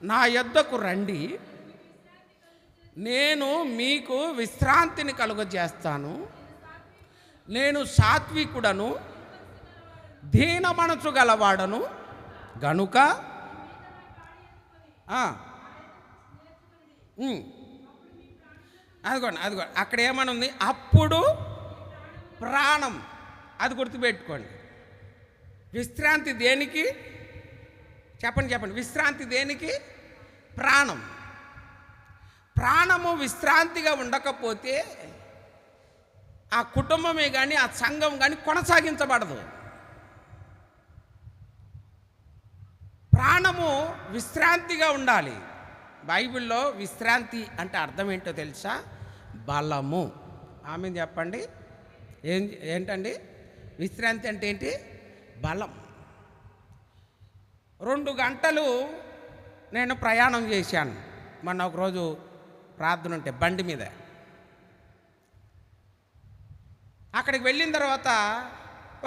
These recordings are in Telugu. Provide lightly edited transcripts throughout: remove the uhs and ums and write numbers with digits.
నా యొద్దకు రండి, నేను మీకు విశ్రాంతిని కలుగజేస్తాను. నేను సాత్వికుడను, దీన మనసు గలవాడను గనుక అదిగోండి అక్కడ ఏమని ఉంది? అప్పుడు ప్రాణం. అది గుర్తుపెట్టుకోండి. విశ్రాంతి దేనికి? చెప్పండి. విశ్రాంతి దేనికి? ప్రాణం. ప్రాణము విశ్రాంతిగా ఉండకపోతే ఆ కుటుంబమే కానీ ఆ సంఘం కానీ కొనసాగించబడదు. ప్రాణము విశ్రాంతిగా ఉండాలి. బైబిల్లో విశ్రాంతి అంటే అర్థం ఏంటో తెలుసా? బలము. ఆమె చెప్పండి. ఏంటండి విశ్రాంతి అంటే ఏంటి? బలం. 2 గంటలు నేను ప్రయాణం చేశాను. మొన్న ఒకరోజు ప్రార్థన ఉంటే బండి మీద. అక్కడికి వెళ్ళిన తర్వాత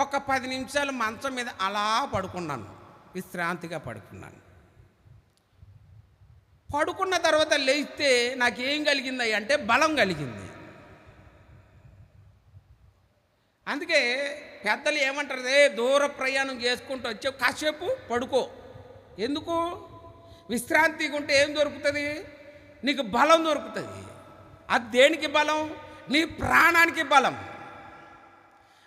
ఒక 10 నిమిషాలు మంచం మీద అలా పడుకున్నాను, విశ్రాంతిగా పడుకున్నాను. పడుకున్న తర్వాత లేస్తే నాకేం కలిగింది అంటే బలం కలిగింది. అందుకే పెద్దలు ఏమంటారు? దూర ప్రయాణం చేసుకుంటూ వచ్చావు, కాసేపు పడుకో. ఎందుకు? విశ్రాంతిగా ఉంటే ఏం దొరుకుతుంది? నీకు బలం దొరుకుతుంది. అది దేనికి బలం? నీ ప్రాణానికి బలం.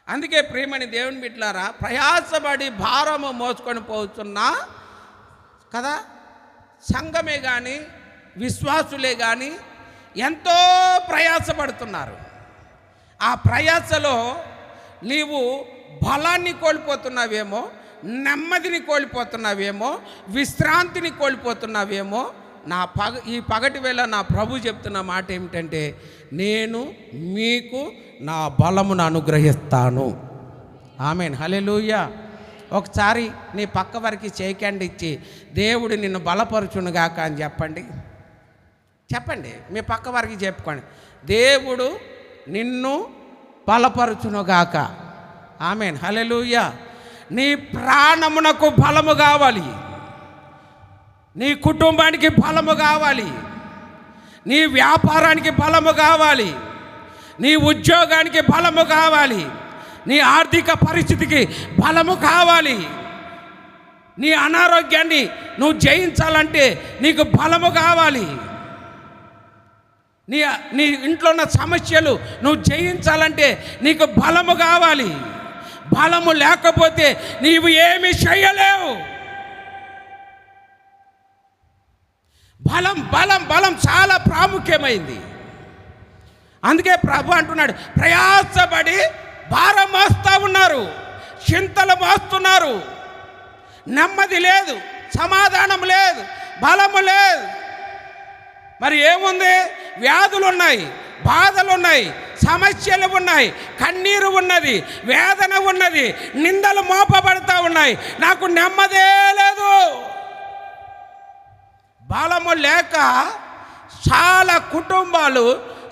అందుకే ప్రియమని దేవుని బిడ్డలారా, ప్రయాసపడి భారము మోసుకొని పోతున్నా కదా, సంఘమే కానీ విశ్వాసులే కానీ ఎంతో ప్రయాసపడుతున్నారు. ఆ ప్రయాసలో నీవు బలాన్ని కోల్పోతున్నావేమో, నెమ్మదిని కోల్పోతున్నావేమో, విశ్రాంతిని కోల్పోతున్నావేమో. ఈ పగటి వేళ నా ప్రభు చెప్తున్న మాట ఏమిటంటే, నేను మీకు నా బలమును అనుగ్రహిస్తాను. ఆమేన్, హల్లెలూయా. ఒకసారి నీ పక్క వారికి చేకండి ఇచ్చి, దేవుడు నిన్ను బలపరచునుగాక అని చెప్పండి. మీ పక్క వారికి చెప్పుకోండి, దేవుడు నిన్ను బలపరచునుగాక. ఆమేన్, హల్లెలూయా. నీ ప్రాణమునకు బలము కావాలి, నీ కుటుంబానికి బలము కావాలి, నీ వ్యాపారానికి బలము కావాలి, నీ ఉద్యోగానికి బలము కావాలి, నీ ఆర్థిక పరిస్థితికి బలము కావాలి. నీ అనారోగ్యాన్ని నువ్వు జయించాలంటే నీకు బలము కావాలి. నీ ఇంట్లో ఉన్న సమస్యలు నువ్వు జయించాలంటే నీకు బలము కావాలి. బలము లేకపోతే నీవు ఏమీ చేయలేవు. బలం చాలా ప్రాముఖ్యమైంది. అందుకే ప్రభు అంటున్నాడు, ప్రయాసపడి భారం మోస్తూ ఉన్నారు, చింతలు మోస్తున్నారు, నెమ్మది లేదు, సమాధానం లేదు, బలము లేదు. మరి ఏముంది? వ్యాధులు ఉన్నాయి, బాధలు ఉన్నాయి, సమస్యలు ఉన్నాయి, కన్నీరు ఉన్నది, వేదన ఉన్నది, నిందలు మోపబడతా ఉన్నాయి. నాకు నెమ్మదే లేదు. బలము లేక చాలా కుటుంబాలు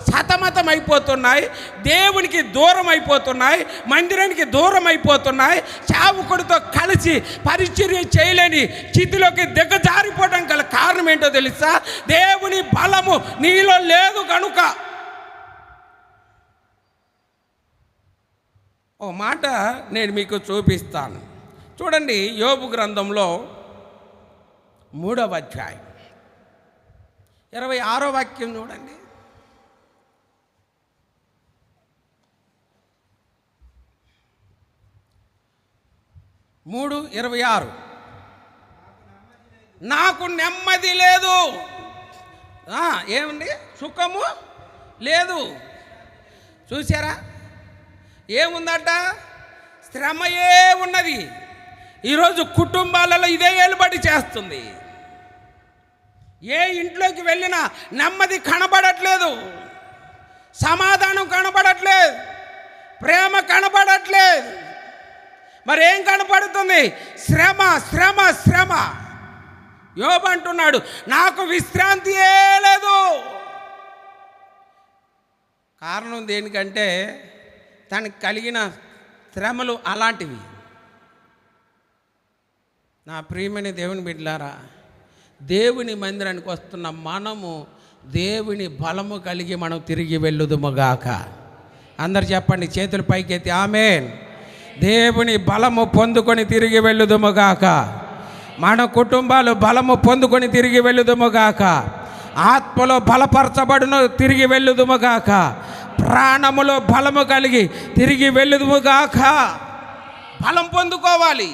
సతమతమైపోతున్నాయి, దేవునికి దూరం అయిపోతున్నాయి, మందిరానికి దూరం అయిపోతున్నాయి, సేవకుడితో కలిసి పరిచర్య చేయలేని స్థితిలోకి దిగజారిపోవడం గల కారణం ఏంటో తెలుసా? దేవుని బలము నీలో లేదు కనుక. ఓ మాట నేను మీకు చూపిస్తాను. చూడండి, యోబు గ్రంథంలో 3వ అధ్యాయం 26వ వాక్యం చూడండి. మూడు 26. నాకు నెమ్మది లేదు. ఏమండి? సుఖము లేదు. చూసారా? ఏముందట? శ్రమయే ఉన్నది. ఈరోజు కుటుంబాలలో ఇదే ఏలుబడి చేస్తుంది. ఏ ఇంట్లోకి వెళ్ళినా నెమ్మది కనబడట్లేదు, సమాధానం కనబడట్లేదు, ప్రేమ కనబడట్లేదు. మరేం కనపడుతుంది? శ్రమ శ్రమ శ్రమ. యోబు అంటున్నాడు, నాకు విశ్రాంతియే లేదు. కారణం దేనికంటే తనకు కలిగిన శ్రమలు అలాంటివి. నా ప్రియమైన దేవుని బిడ్డలారా, దేవుని మందిరానికి వస్తున్న మనము దేవుని బలము కలిగి మనం తిరిగి వెళ్ళుదుముగాక. అందరు చెప్పండి, చేతులు పైకెత్తి ఆమేన్. దేవుని బలము పొందుకొని తిరిగి వెళ్ళుదుముగాక. మన కుటుంబాలు బలము పొందుకొని తిరిగి వెళ్ళుదుముగాక. ఆత్మలో బలపరచబడును తిరిగి వెళ్ళుదుముగాక. ప్రాణములో బలము కలిగి తిరిగి వెళ్ళుదుముగాక. బలం పొందుకోవాలి.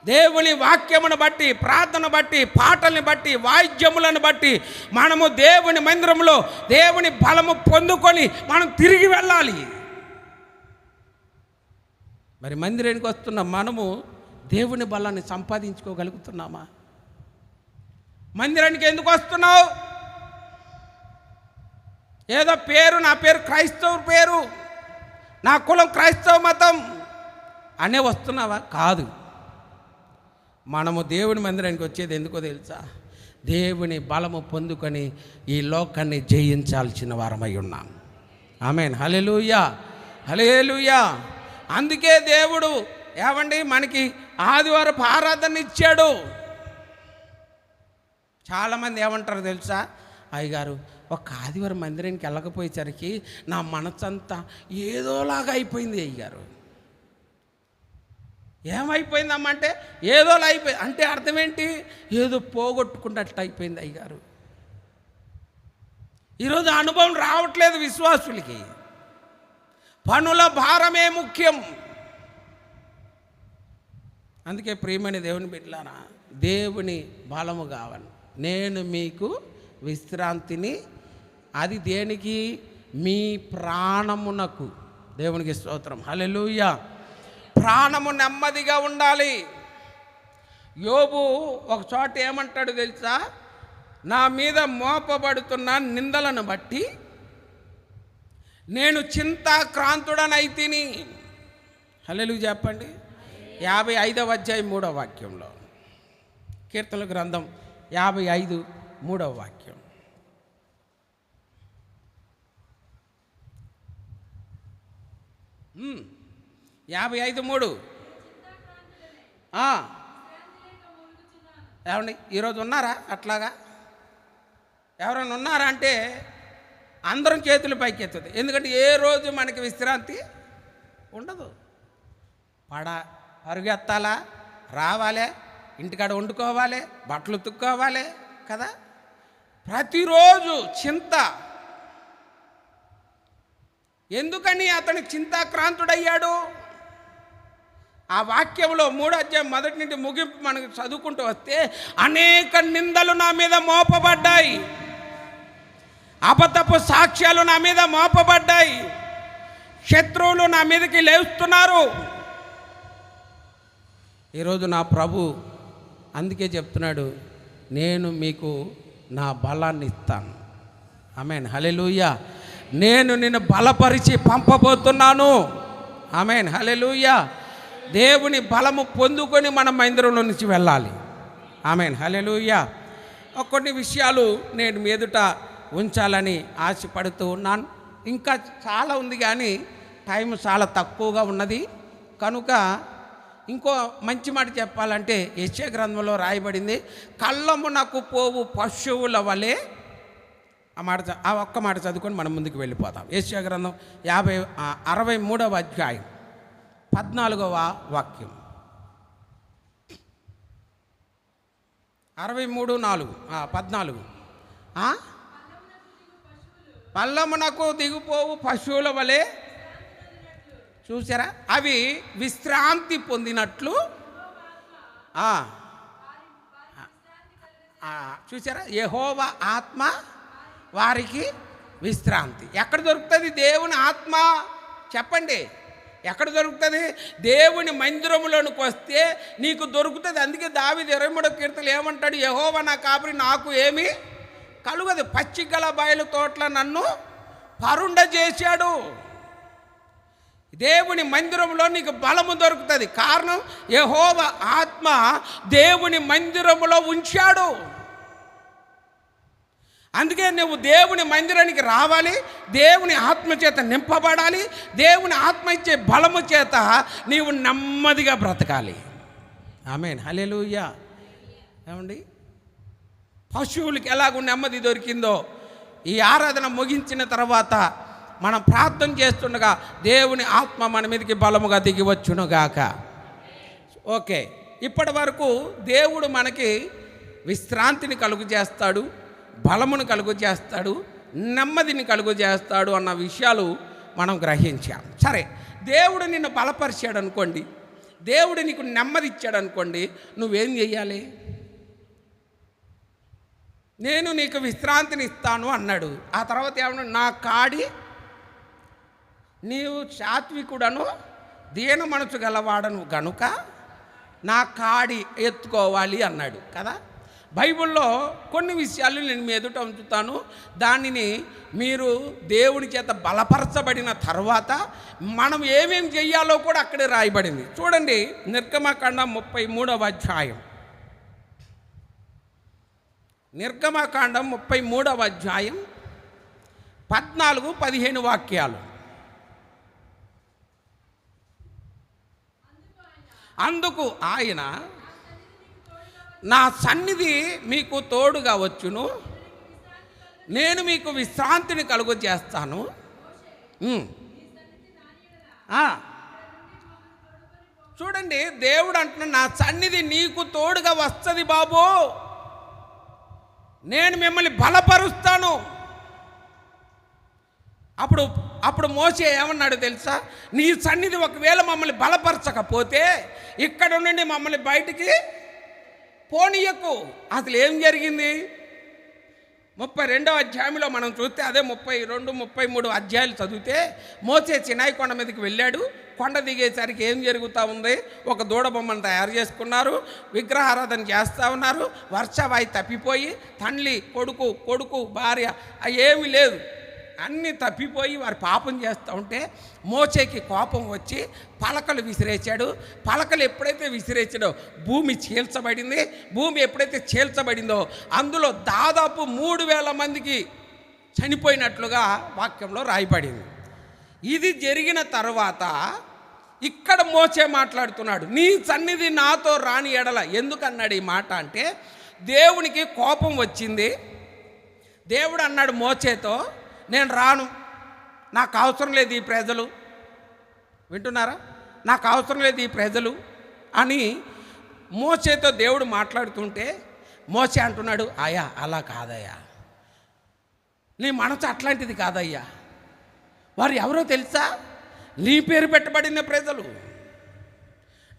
దేవుని వాక్యమును బట్టి, ప్రార్థన బట్టి, పాటల్ని బట్టి, వాయిద్యములను బట్టి మనము దేవుని మందిరంలో దేవుని బలము పొందుకొని మనం తిరిగి వెళ్ళాలి. మరి మందిరానికి వస్తున్న మనము దేవుని బలాన్ని సంపాదించుకోగలుగుతున్నామా? మందిరానికి ఎందుకు వస్తున్నావు? ఏదో పేరు, నా పేరు క్రైస్తవ పేరు, నా కులం క్రైస్తవ మతం అనే వస్తున్నావా? కాదు. మనము దేవుని మందిరానికి వచ్చేది ఎందుకో తెలుసా? దేవుని బలము పొందుకొని ఈ లోకాన్ని జయించాల్సిన వారమై ఉన్నాం. ఆమేన్. హల్లెలూయా, హల్లెలూయా. అందుకే దేవుడు ఏమండి మనకి ఆదివారపు ఆరాధన ఇచ్చాడు. చాలామంది ఏమంటారు తెలుసా? అయ్యగారు, ఒక ఆదివారం మందిరానికి వెళ్ళకపోయేసరికి నా మనసంతా ఏదోలాగా అయిపోయింది అయ్యగారు. ఏమైపోయిందమ్మా అంటే ఏదోలా అయిపోయింది అంటే అర్థం ఏంటి? ఏదో పోగొట్టుకున్నట్టు అయిపోయింది అయ్యగారు. ఈరోజు అనుభవం రావట్లేదు విశ్వాసులకి. పనుల భారమే ముఖ్యం. అందుకే ప్రియమైన దేవుని బిడ్డలారా, దేవుని బలము కావాలి. నేను మీకు విశ్రాంతిని, అది దేనికి? మీ ప్రాణమునకు. దేవునికి స్తోత్రం, హల్లెలూయా. ప్రాణము నెమ్మదిగా ఉండాలి. యోబు ఒక చోట ఏమంటాడు తెలుసా? నా మీద మోపబడుతున్న నిందలను బట్టి నేను చింతాక్రాంతుడనైతిని. హల్లెలూయా చెప్పండి. 55వ అధ్యాయం 3వ వాక్యంలో, కీర్తనల గ్రంథం 55 3వ వాక్యం. మ్ 55:3. ఏమండి ఈరోజు ఉన్నారా అట్లాగా? ఎవరైనా ఉన్నారా అంటే అందరం చేతులు పైకి ఎత్తుంది. ఎందుకంటే ఏ రోజు మనకి విశ్రాంతి ఉండదు. పరుగెత్తాలా, రావాలే, ఇంటికాడ వండుకోవాలి, బట్టలు ఉతుక్కోవాలి కదా. ప్రతిరోజు చింత. ఎందుకని అతను చింతాక్రాంతుడయ్యాడు? ఆ వాక్యంలో 3వ అధ్యాయం 1 నుండి ముగింపు మనకు చదువుకుంటూ వస్తే, అనేక నిందలు నా మీద మోపబడ్డాయి, అబద్ధపు సాక్ష్యాలు నా మీద మోపబడ్డాయి, శత్రువులు నా మీదకి లేస్తున్నారు. ఈరోజు నా ప్రభు అందుకే చెప్తున్నాడు, నేను మీకు నా బలాన్ని ఇస్తాను. ఆమేన్, హల్లెలూయా. నేను నిన్ను బలపరిచి పంపబోతున్నాను. ఆమేన్, హల్లెలూయా. దేవుని బలము పొందుకొని మనం మందిరంలో నుంచి వెళ్ళాలి. ఆమేన్, హల్లెలూయా. కొన్ని విషయాలు నేను మీ ఎదుట ఉంచాలని ఆశపడుతూ ఉన్నాను. ఇంకా చాలా ఉంది కానీ టైం చాలా తక్కువగా ఉన్నది కనుక ఇంకో మంచి మాట చెప్పాలంటే యెషయా గ్రంథంలో రాయబడింది, కళ్ళమునకు పోవు పశువుల వలె. ఆ ఒక్క మాట చదువుకొని మనం ముందుకు వెళ్ళిపోతాం. యెషయా గ్రంథం 63వ అధ్యాయం 14వ వాక్యం. 63:4 14. పల్లమునకు దిగిపోవు పశువుల వలె, చూసారా, అవి విశ్రాంతి పొందినట్లు. చూసారా, యెహోవా ఆత్మ వారికి విశ్రాంతి. ఎక్కడ దొరుకుతుంది దేవుని ఆత్మ? చెప్పండి, ఎక్కడ దొరుకుతుంది? దేవుని మందిరములోనికి వస్తే నీకు దొరుకుతుంది. అందుకే దావీదు 23వ కీర్తనలో ఏమంటాడు? యెహోవా నా కాపరి, నాకు ఏమీ కలుగదు, పచ్చికల బయలు తోట్ల నన్ను పరుండజేశాడు. దేవుని మందిరంలో నీకు బలము దొరుకుతుంది. కారణం, యెహోవా ఆత్మ దేవుని మందిరములో ఉంచాడు. అందుకే నువ్వు దేవుని మందిరానికి రావాలి, దేవుని ఆత్మ చేత నింపబడాలి. దేవుని ఆత్మ ఇచ్చే బలము చేత నీవు నెమ్మదిగా బ్రతకాలి. ఆమేన్, హల్లెలూయా. ఏమండి, పశువులకి ఎలాగో నెమ్మది దొరికిందో ఈ ఆరాధన ముగించిన తర్వాత మనం ప్రార్థన చేస్తుండగా దేవుని ఆత్మ మన మీదకి బలముగా దిగి వచ్చునుగాక. ఓకే, ఇప్పటి వరకు దేవుడు మనకి విశ్రాంతిని కలుగు చేస్తాడు, బలమును కలుగు చేస్తాడు, నెమ్మదిని కలుగు చేస్తాడు అన్న విషయాలు మనం గ్రహించాం. సరే, దేవుడు నిన్ను బలపరిచాడు అనుకోండి, దేవుడు నీకు నెమ్మది ఇచ్చాడు అనుకోండి, నువ్వేం చెయ్యాలి? నేను నీకు విశ్రాంతిని ఇస్తాను అన్నాడు. ఆ తర్వాత ఏమన్నా, నా కాడి నీవు సాత్వికుడను దీన మనసు గలవాడను గనుక నా కాడి ఎత్తుకోవాలి అన్నాడు కదా. బైబిల్లో కొన్ని విషయాలు నేను మీ ఎదుట ఉంచుతాను. దానిని మీరు దేవుని చేత బలపరచబడిన తర్వాత మనం ఏమేం చెయ్యాలో కూడా అక్కడే రాయబడింది. చూడండి, నిర్గమకాండం 33వ అధ్యాయం. నిర్గమకాండం 33వ అధ్యాయం 14-15 వాక్యాలు. అందుకు ఆయన, నా సన్నిధి మీకు తోడుగా వచ్చును, నేను మీకు విశ్రాంతిని కలుగు చేస్తాను. చూడండి, దేవుడు అంటున్నా, నా సన్నిధి నీకు తోడుగా వస్తుంది బాబు, నేను మిమ్మల్ని బలపరుస్తాను. అప్పుడు మోషే ఏమన్నాడు తెలుసా? నీ సన్నిధి ఒకవేళ మమ్మల్ని బలపరచకపోతే ఇక్కడ నుండి మమ్మల్ని బయటికి పోనీయకు. అసలు ఏం జరిగింది? 32వ అధ్యాయంలో మనం చూస్తే, అదే 32, 33 అధ్యాయాలు చదివితే, మోసే సినాయి కొండ మీదకి వెళ్ళాడు. కొండ దిగేసరికి ఏం జరుగుతూ ఉంది? ఒక దూడ బొమ్మను తయారు చేసుకున్నారు, విగ్రహారాధన చేస్తూ ఉన్నారు. వర్షవాయి తప్పిపోయి తండ్రి కొడుకు భార్య ఏమీ లేదు, అన్నీ తప్పిపోయి వారు పాపం చేస్తూ ఉంటే మోసేకి కోపం వచ్చి పలకలు విసిరేశాడు. పలకలు ఎప్పుడైతే విసిరేసాడో భూమి చీల్చబడింది. భూమి ఎప్పుడైతే చీల్చబడిందో అందులో దాదాపు 3000 మందికి చనిపోయినట్లుగా వాక్యంలో రాయబడింది. ఇది జరిగిన తర్వాత ఇక్కడ మోసే మాట్లాడుతున్నాడు, నీ సన్నిధి నాతో రాని ఎడల. ఎందుకన్నాడు ఈ మాట అంటే, దేవునికి కోపం వచ్చింది. దేవుడు అన్నాడు మోసేతో, నేను రాను, నాకు అవసరం లేదు ఈ ప్రజలు. వింటున్నారా? నాకు అవసరం లేదు ఈ ప్రజలు అని మోసేతో దేవుడు మాట్లాడుతుంటే మోసే అంటున్నాడు, అయ్యా అలా కాదయ్యా, నీ మనసు అట్లాంటిది కాదయ్యా, వారు ఎవరో తెలుసా? నీ పేరు పెట్టబడిన ప్రజలు,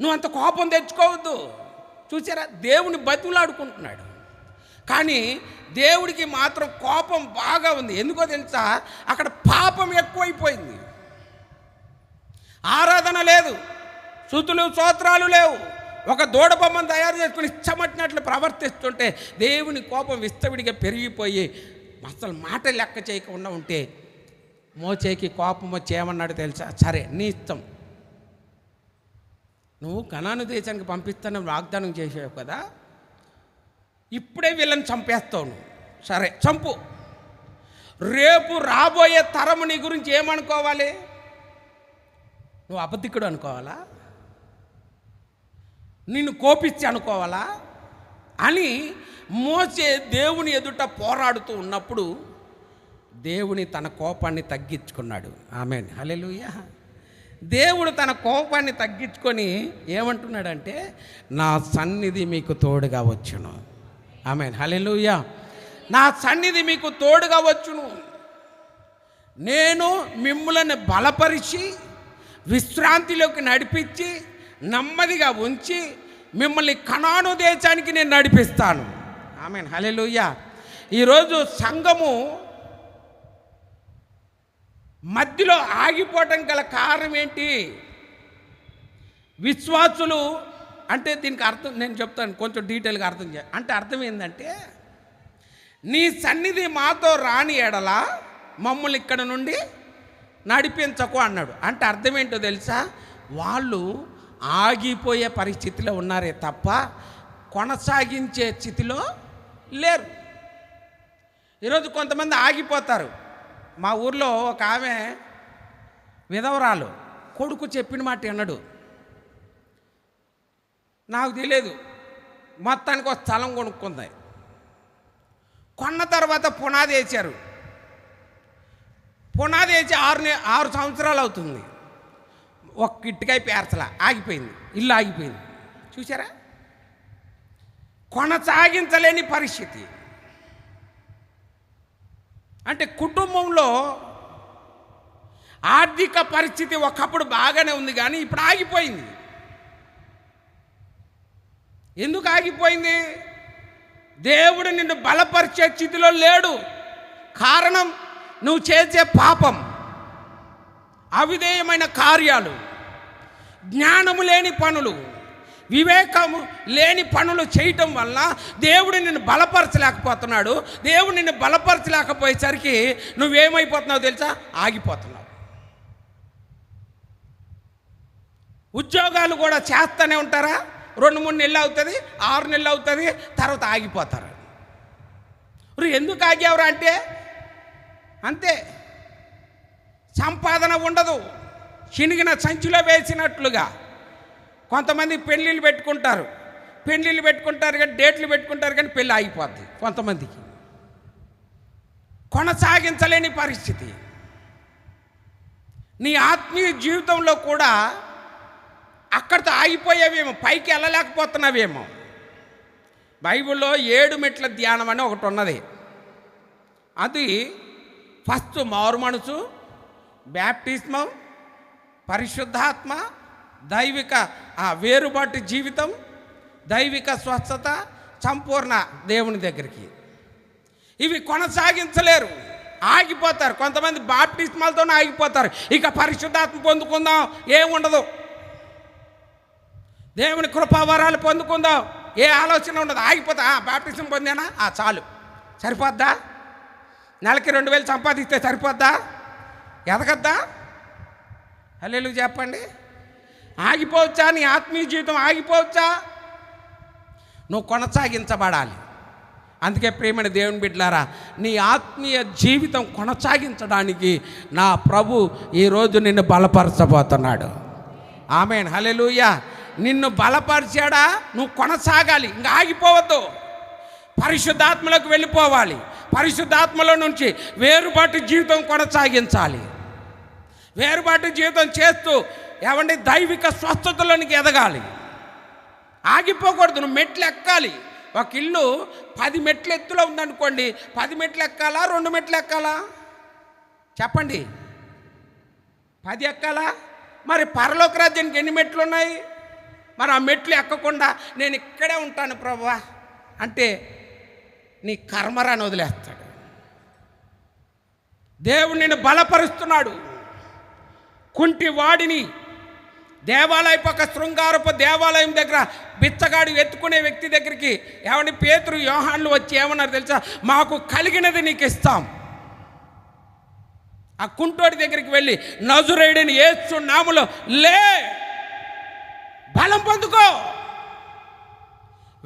నువ్వు అంత కోపం తెచ్చుకోవద్దు. చూసారా, దేవుని బతులాడుకుంటున్నాడు. కానీ దేవుడికి మాత్రం కోపం బాగా ఉంది. ఎందుకో తెలుసా? అక్కడ పాపం ఎక్కువైపోయింది. ఆరాధన లేదు, స్తుతులు స్తోత్రాలు లేవు. ఒక దూడ బొమ్మను తయారు చేసుకుని ఇష్టమట్టినట్లు ప్రవర్తిస్తుంటే దేవుని కోపం విస్తవిడిగా పెరిగిపోయి అసలు మాట లెక్క చేయకుండా ఉంటే మోసేకి కోపం వచ్చి ఏమన్నాడు తెలుసా? సరే నీ ఇష్టం, నువ్వు కనాను దేశానికి పంపిస్తానని వాగ్దానం చేసావు కదా, ఇప్పుడే వీళ్ళని చంపేస్తావు నువ్వు. సరే చంపు, రేపు రాబోయే తరము నీ గురించి ఏమనుకోవాలి? నువ్వు అబద్ధికుడు అనుకోవాలా? నిన్ను కోపించి అనుకోవాలా అని మోసే దేవుని ఎదుట పోరాడుతూ ఉన్నప్పుడు దేవుని తన కోపాన్ని తగ్గించుకున్నాడు. ఆమేన్, హల్లెలూయా. దేవుడు తన కోపాన్ని తగ్గించుకొని ఏమంటున్నాడంటే, నా సన్నిధి మీకు తోడుగా వచ్చును. ఆమేన్, హల్లెలూయా. నా సన్నిధి మీకు తోడుగా వచ్చును, నేను మిమ్ములను బలపరిచి విశ్రాంతిలోకి నడిపించి నెమ్మదిగా ఉంచి మిమ్మల్ని కనాను దేశానికి నేను నడిపిస్తాను. ఆమేన్, హల్లెలూయా. ఈరోజు సంఘము మధ్యలో ఆగిపోవటం గల కారణం ఏంటి? విశ్వాసులు అంటే దీనికి అర్థం నేను చెప్తాను, కొంచెం డీటెయిల్గా అర్థం చేయాలి. అంటే అర్థం ఏంటంటే, నీ సన్నిధి మాతో రాని ఎడల మమ్మల్ని ఇక్కడ నుండి నడిపించకు అన్నాడు. అంటే అర్థం ఏంటో తెలుసా? వాళ్ళు ఆగిపోయే పరిస్థితిలో ఉన్నారే తప్ప కొనసాగించే స్థితిలో లేరు. ఈరోజు కొంతమంది ఆగిపోతారు. మా ఊర్లో ఒక ఆమె విధవరాలు, కొడుకు చెప్పిన మాట వినడు. నాకు తెలియదు, మొత్తానికి ఒక స్థలం కొనుక్కుంది. కొన్న తర్వాత పునాది వేశారు. పునాది వేసి 6 సంవత్సరాలు అవుతుంది. ఒక్క ఇటుకై పేర్చలా, ఆగిపోయింది, ఇల్లు ఆగిపోయింది. చూసారా, కొనసాగించలేని పరిస్థితి. అంటే కుటుంబంలో ఆర్థిక పరిస్థితి ఒకప్పుడు బాగానే ఉంది, కానీ ఇప్పుడు ఆగిపోయింది. ఎందుకు ఆగిపోయింది? దేవుడు నిన్ను బలపరిచే స్థితిలో లేడు. కారణం నువ్వు చేసే పాపం, అవిధేయమైన కార్యాలు, జ్ఞానము లేని పనులు, వివేకము లేని పనులు చేయటం వల్ల దేవుడు నిన్ను బలపరచలేకపోతున్నాడు. దేవుడు నిన్ను బలపరచలేకపోయేసరికి నువ్వేమైపోతున్నావు తెలుసా? ఆగిపోతున్నావు. ఉద్యోగాలు కూడా చేస్తూనే ఉంటారా? 2-3 నెలలు అవుతుంది, 6 నెలలు అవుతుంది, తర్వాత ఆగిపోతారు. ఎందుకు ఆగేవరా అంటే అంతే, సంపాదన ఉండదు. చినిగిన సంచిలో వేసినట్లుగా కొంతమంది పెళ్ళిళ్ళు పెట్టుకుంటారు కానీ డేట్లు పెట్టుకుంటారు కానీ పెళ్ళి ఆగిపోద్ది. కొంతమందికి కొనసాగించలేని పరిస్థితి. నీ ఆత్మీయ జీవితంలో కూడా అక్కడితో ఆగిపోయేవేమో, పైకి వెళ్ళలేకపోతున్నావేమో. బైబిల్లో 7 మెట్ల ధ్యానం అని ఒకటి ఉన్నది. అది ఫస్ట్ మారు మనసు, బ్యాప్టిస్మం, పరిశుద్ధాత్మ, దైవిక వేరుబాటు జీవితం, దైవిక స్వస్థత, సంపూర్ణ దేవుని దగ్గరికి. ఇవి కొనసాగించలేరు, ఆగిపోతారు. కొంతమంది బాప్టిస్మాలతోనే ఆగిపోతారు. ఇక పరిశుద్ధాత్మ పొందుకుందాం, ఏముండదు. దేవుని కృపావరాలు పొందుకుందాం, ఏ ఆలోచన ఉండదు, ఆగిపోతా. బాప్టిజం పొందానా, చాలు, సరిపోద్దా? నెలకి 2000 సంపాదిస్తే సరిపోద్దా? ఎదగద్దా? హల్లెలూయా చెప్పండి. ఆగిపోవచ్చా? నీ ఆత్మీయ జీవితం ఆగిపోవచ్చా? నువ్వు కొనసాగించబడాలి. అందుకే ప్రియమైన దేవుని బిడ్డలారా, నీ ఆత్మీయ జీవితం కొనసాగించడానికి నా ప్రభు ఈరోజు నిన్ను బలపరచబోతున్నాడు. ఆమేన్, హల్లెలూయా. నిన్ను బలపరిచాడా, నువ్వు కొనసాగాలి, ఇంకా ఆగిపోవద్దు. పరిశుద్ధాత్మలోకి వెళ్ళిపోవాలి. పరిశుద్ధాత్మలో నుంచి వేరుబాటు జీవితం కొనసాగించాలి. వేరుబాటు జీవితం చేస్తూ దైవిక స్వస్థతలోనికి ఎదగాలి. ఆగిపోకూడదు. నువ్వు మెట్లు ఎక్కాలి. ఒక ఇల్లు 10 మెట్ల ఎత్తులో ఉందనుకోండి, 10 మెట్లు ఎక్కాలా, 2 మెట్లు ఎక్కాలా? చెప్పండి. 10 ఎక్కాలా? మరి పరలోక రాజ్యానికి ఎన్ని మెట్లు ఉన్నాయి? మరి ఆ మెట్లు ఎక్కకుండా నేను ఇక్కడే ఉంటాను ప్రభువా అంటే నీ కర్మరాని వదిలేస్తాడు. దేవుడు నిన్ను బలపరుస్తున్నాడు. కుంటి వాడిని దేవాలయపు ఒక శృంగారపు దేవాలయం దగ్గర బిచ్చగాడు ఎత్తుకునే వ్యక్తి దగ్గరికి పేతురు, యోహాన్లు వచ్చి ఏమన్నారు తెలుసా? మాకు కలిగినది నీకు ఇస్తాం. ఆ కుంటోడి దగ్గరికి వెళ్ళి నజరేయుడైన యేసు నామములో లే, బలం పొందుకో.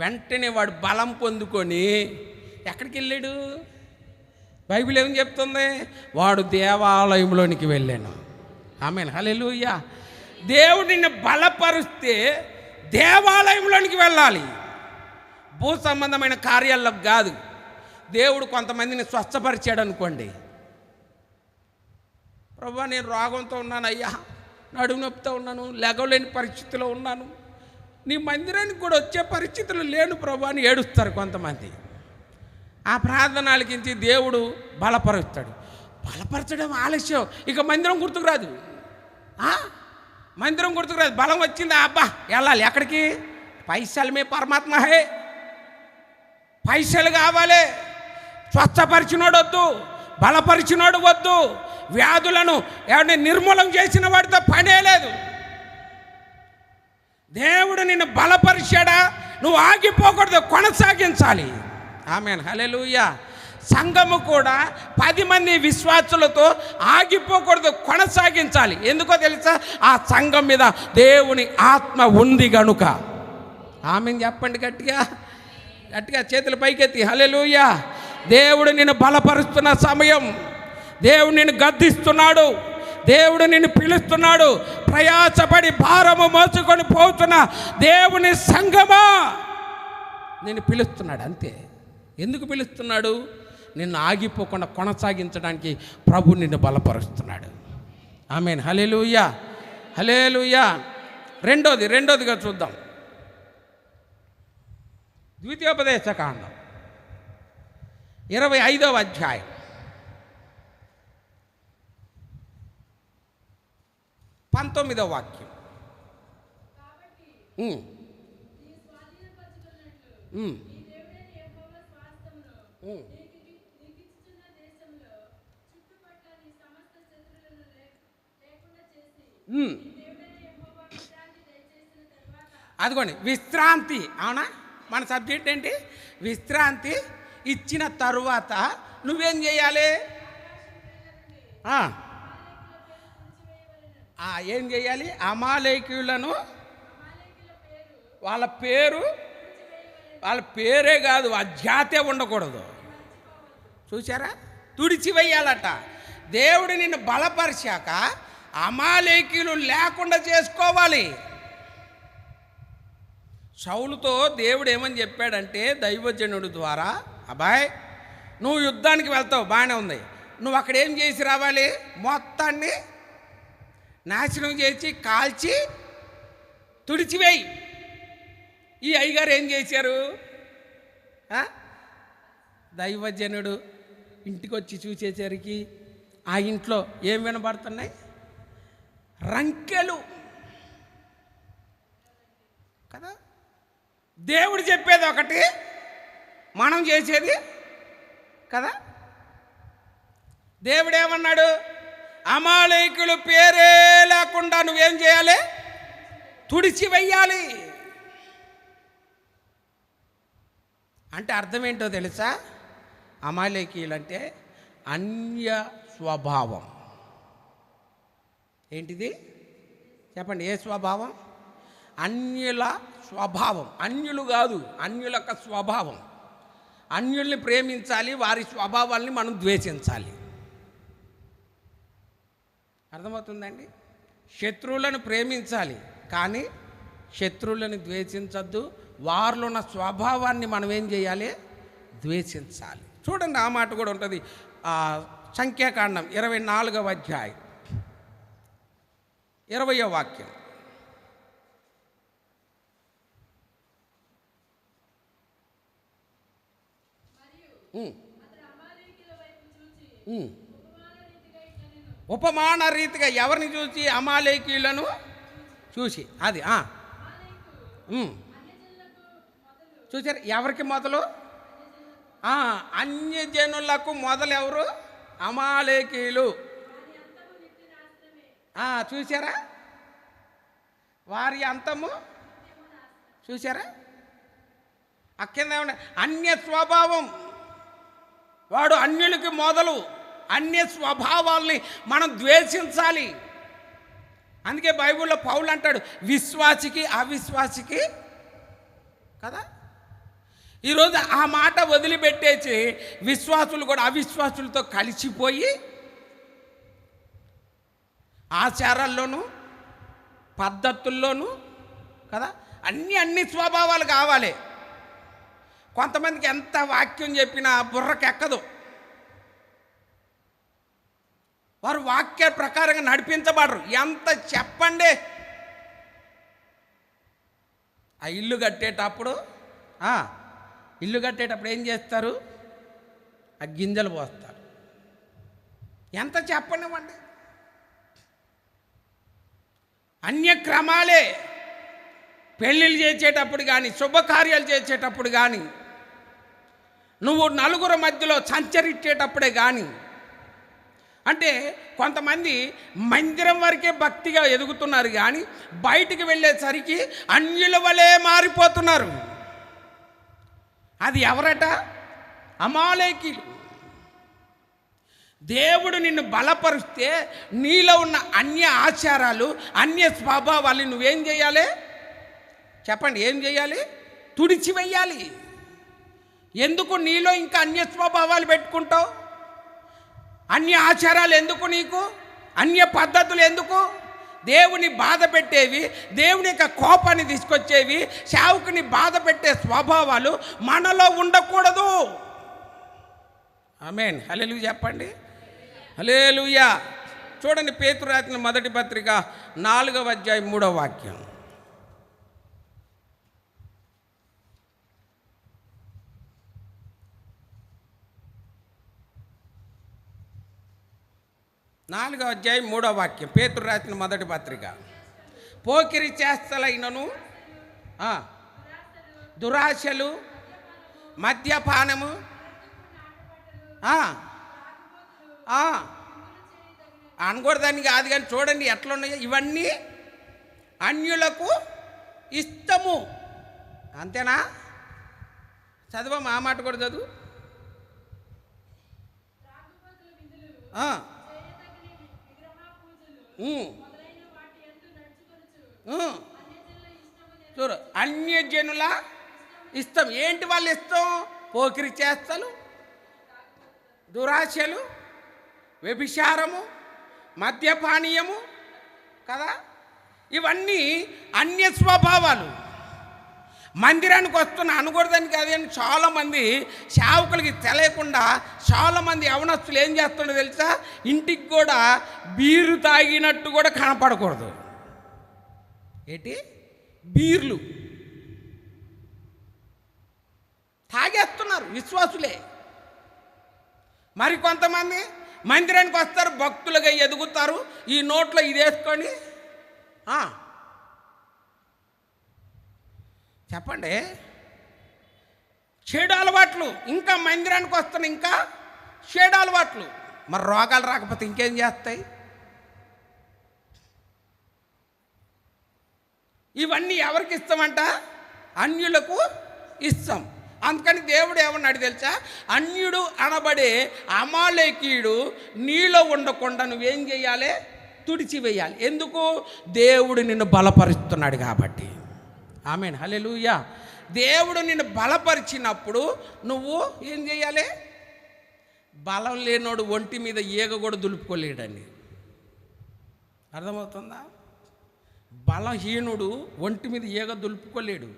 వెంటనే వాడు బలం పొందుకొని ఎక్కడికి వెళ్ళాడు? బైబిల్ ఏం చెప్తుంది? వాడు దేవాలయంలోనికి వెళ్ళాను. ఆమేన్, హల్లెలూయా. దేవుడిని బలపరిస్తే దేవాలయంలోనికి వెళ్ళాలి, భూ సంబంధమైన కార్యాలకు కాదు. దేవుడు కొంతమందిని స్వస్థపరిచాడు అనుకోండి, ప్రభువా నేను రోగంతో ఉన్నాను అయ్యా, నడుము నొప్పితో ఉన్నాను, లెగలేని పరిస్థితిలో ఉన్నాను, నీ మందిరానికి కూడా వచ్చే పరిస్థితులు లేను ప్రభువా అని ఏడుస్తారు కొంతమంది. ఆ ప్రార్థన ఆలకించి దేవుడు బలపరుస్తాడు. బలపరచడం ఆలస్యం, ఇక మందిరం గుర్తుకు రాదు. మందిరం గుర్తుకు రాదు. బలం వచ్చింది, అబ్బా వెళ్ళాలి. ఎక్కడికి? పైసలు మే పరమాత్మ హే, పైసలు కావాలి. స్వస్థపరిచినోడు వద్దు, బలపరిచినోడు వద్దు, వ్యాధులను నిర్మూలం చేసిన వాడితో పనే లేదు. దేవుడు నిన్ను బలపరిచాడా, నువ్వు ఆగిపోకూడదు, కొనసాగించాలి. ఆమేన్, హల్లెలూయా. సంఘము కూడా 10 మంది విశ్వాసులతో ఆగిపోకూడదు, కొనసాగించాలి. ఎందుకో తెలుసా? ఆ సంఘం మీద దేవుని ఆత్మ ఉంది గనుక. ఆమేన్ చెప్పండి గట్టిగా, గట్టిగా చేతులు పైకెత్తి హల్లెలూయా. దేవుడు నిన్ను బలపరుస్తున్న సమయం, దేవుడు నిన్ను గద్దిస్తున్నాడు, దేవుడు నిన్ను పిలుస్తున్నాడు. ప్రయాసపడి భారము మోసుకొని పోతున్న దేవుని సంఘమా నిన్ను పిలుస్తున్నాడు. అంతే. ఎందుకు పిలుస్తున్నాడు? నిన్ను ఆగిపోకుండా కొనసాగించడానికి ప్రభు నిన్ను బలపరుస్తున్నాడు. ఆమేన్. హల్లెలూయా, హల్లెలూయా. రెండోదిగా చూద్దాం. ద్వితీయోపదేశకాండం 25వ అధ్యాయం 19వ వాక్యం. అదిగోండి, విశ్రాంతి. అవునా? మన సబ్జెక్ట్ ఏంటి? విశ్రాంతి ఇచ్చిన తరువాత నువ్వేం చేయాలి? ఏం చేయాలి? అమాలేకీయులను, వాళ్ళ పేరే కాదు, ఆ జాతే ఉండకూడదు. చూసారా? తుడిచివేయాలట. దేవుడు నిన్ను బలపరిచాక అమాలేకీయులు లేకుండా చేసుకోవాలి. సౌలుతో దేవుడు ఏమని చెప్పాడంటే, దైవజనుడు ద్వారా, అబ్బాయ్ నువ్వు యుద్ధానికి వెళ్తావు, బాగానే ఉంది, నువ్వు అక్కడ ఏం చేసి రావాలి? మొత్తాన్ని నాశనం చేసి కాల్చి తుడిచివేయి. ఈ అయ్యగారు ఏం చేశారు? దైవజనుడు ఇంటికి వచ్చి చూసేసరికి ఆ ఇంట్లో ఏం వినబడుతున్నాయి? రంకెలు కదా. దేవుడు చెప్పేది ఒకటి, మనం చేసేది కదా. దేవుడు ఏమన్నాడు? అమాలేకులు పేరే లేకుండా నువ్వేం చేయాలి? తుడిచివేయాలి. అంటే అర్థం ఏంటో తెలుసా? అమాలేకీయులు అంటే అన్య స్వభావం. ఏంటిది చెప్పండి? ఏ స్వభావం? అన్యుల స్వభావం. అన్యులు కాదు, అన్యుల యొక్క స్వభావం. అన్యుల్ని ప్రేమించాలి, వారి స్వభావాల్ని మనం ద్వేషించాలి. అర్థమవుతుందండి? శత్రువులను ప్రేమించాలి, కానీ శత్రువులను ద్వేషించద్దు. వారిలో ఉన్న స్వభావాన్ని మనం ఏం చేయాలి? ద్వేషించాలి. చూడండి, ఆ మాట కూడా ఉంటుంది. సంఖ్యాకాండం 24వ అధ్యాయం 20వ వాక్యం. ఉపమాన రీతిగా ఎవరిని చూసి? అమాలేకీయులను చూసి. అది చూసారు? ఎవరికి మొదలు? అన్యజనులకు మొదలు ఎవరు? అమాలేకీయులు. చూసారా? వారి అంతము చూసారా? అక్కింద అన్య స్వభావం. వాడు అన్యులకి మొదలు. అన్య స్వభావాల్ని మనం ద్వేషించాలి. అందుకే బైబిల్లో పౌలు అంటాడు, విశ్వాసికి అవిశ్వాసికి కదా. ఈరోజు ఆ మాట వదిలిపెట్టేసి విశ్వాసులు కూడా అవిశ్వాసులతో కలిసిపోయి ఆచారాల్లోనూ పద్ధతుల్లోనూ కదా అన్ని స్వభావాలు కావాలి. కొంతమందికి ఎంత వాక్యం చెప్పినా బుర్రకెక్కదు. వారు వాక్య ప్రకారంగా నడిపించబడరు. ఎంత చెప్పండి. ఆ ఇల్లు కట్టేటప్పుడు ఏం చేస్తారు? ఆ గింజలు పోస్తారు. ఎంత చెప్పనివ్వండి. అన్యక్రమాలే. పెళ్ళిళ్ళు చేసేటప్పుడు కానీ, శుభకార్యాలు చేసేటప్పుడు కానీ, నువ్వు నలుగురు మధ్యలో సంచరించేటప్పుడే కానీ, అంటే కొంతమంది మందిరం వరకే భక్తిగా ఎదుగుతున్నారు కానీ బయటికి వెళ్ళేసరికి అన్యుల వలె మారిపోతున్నారు. అది ఎవరట? అమాలేకీయులు. దేవుడు నిన్ను బలపరిస్తే నీలో ఉన్న అన్య ఆచారాలు, అన్య స్వభావాలు నువ్వేం చేయాలి? చెప్పండి, ఏం చేయాలి? తుడిచివేయాలి. ఎందుకు నీలో ఇంకా అన్య స్వభావాలు పెట్టుకుంటావు? అన్య ఆచారాలు ఎందుకు నీకు? అన్య పద్ధతులు ఎందుకు? దేవుని బాధ పెట్టేవి, దేవుని యొక్క కోపాన్ని తీసుకొచ్చేవి, సేవకుని బాధ పెట్టే స్వభావాలు మనలో ఉండకూడదు. ఆమేన్. హల్లెలూయా చెప్పండి. హల్లెలూయా. చూడండి, పేతురు రాసిన మొదటి పత్రిక 4వ అధ్యాయం 3వ వాక్యం. నాలుగవ అధ్యాయం 3వ వాక్యం. పేతురు రాసిన మొదటి పత్రిక. పోకిరి చేష్టలైనను, దురాశలు, మద్యపానము, అనకూడదని కాదు, కానీ చూడండి ఎట్లున్నాయో. ఇవన్నీ అన్యులకు ఇష్టము. అంతేనా? చదువు, ఆ మాట కూడా చదువు. చూడు, అన్యజనుల ఇష్టం. ఏంటి వాళ్ళ ఇష్టం? పోకిరి చేష్టలు, దురాశలు, వ్యభిచారము, మద్యపానీయము కదా. ఇవన్నీ అన్య స్వభావాలు. మందిరానికి వస్తున్న అనకూడదని కాదు, అని చాలామంది సేవకులకి తెలియకుండా చాలామంది యవనస్తులు ఏం చేస్తుండో తెలుసా? ఇంటికి కూడా బీరు తాగినట్టు కూడా కనపడకూడదు. ఏంటి? బీర్లు తాగేస్తున్నారు విశ్వాసులే. మరి కొంతమంది మందిరానికి వస్తారు, భక్తులుగా ఎదుగుతారు, ఈ నోట్లో ఇది వేసుకొని చెప్పండి, చెడు అలవాట్లు. ఇంకా మందిరానికి వస్తున్న ఇంకా చెడు అలవాట్లు. మరి రోగాలు రాకపోతే ఇంకేం చేస్తాయి? ఇవన్నీ ఎవరికి ఇస్తామంట? అన్యులకు ఇస్తాం. అందుకని దేవుడు ఏమన్నాడు తెలుసా? అన్యుడు అనబడే అమాలేకీయుడు నీలో ఉండకుండా నువ్వేం చేయాలి? తుడిచివేయాలి. ఎందుకు? దేవుడు నిన్ను బలపరుస్తున్నాడు కాబట్టి. ఆమేన్. హల్లెలూయా. దేవుడు నిన్ను బలపరిచినప్పుడు నువ్వు ఏం చేయాలి? బలం లేనోడు ఒంటి మీద ఈగ కూడా దులుపుకోలేడండి. అర్థమవుతుందా? బలహీనుడు ఒంటి మీద ఈగ దులుపుకోలేడు.